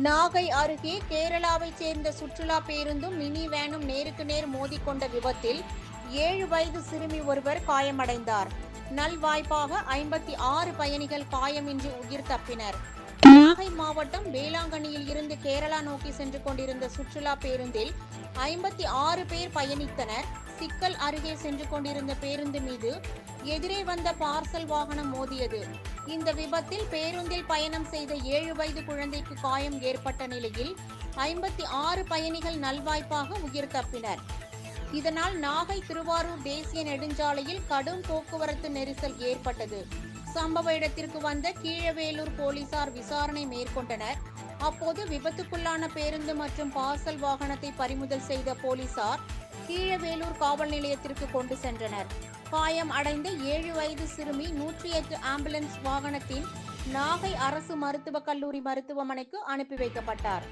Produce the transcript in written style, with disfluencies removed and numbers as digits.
நாகை அருகே கேரளாவைச் சேர்ந்த சுற்றுலா பேருந்தும் மினி வேனும் நேருக்கு நேர் மோதிக்கொண்ட விபத்தில் 7 வயது சிறுமி ஒருவர் காயமடைந்தார். நல்வாய்ப்பாக 56 பயணிகள் காயமின்றி உயிர் தப்பினர். நாகை மாவட்டம் வேளாங்கண்ணியில் இருந்து கேரளா நோக்கி சென்று கொண்டிருந்த சுற்றுலா பேருந்தில் 56 பேர் பயணித்தனர். சிக்கல் அருகே சென்று கொண்டிருந்த பேருந்து மீது எதிரே வந்த பார்சல் வாகனம் மோதியது. இந்த விபத்தில் பேருந்தில் பயணம் செய்த 7 வயது குழந்தைக்கு காயம் ஏற்பட்ட நிலையில் 56 பயணிகள் நல்வாய்ப்பாக உயிர் தப்பினர். இதனால் நாகை திருவாரூர் தேசிய நெடுஞ்சாலையில் கடும் போக்குவரத்து நெரிசல் ஏற்பட்டது. சம்பவ இடத்திற்கு வந்த கீழவேலூர் போலீசார் விசாரணை மேற்கொண்டனர். அப்போது விபத்துக்குள்ளான பேருந்து மற்றும் பார்சல் வாகனத்தை பறிமுதல் செய்த போலீசார் கீழவேலூர் காவல் நிலையத்திற்கு கொண்டு சென்றனர். காயம் அடைந்த 7 வயது சிறுமி 108 ஆம்புலன்ஸ் வாகனத்தின் நாகை அரசு மருத்துவக் கல்லூரி மருத்துவமனைக்கு அனுப்பி வைக்கப்பட்டார்.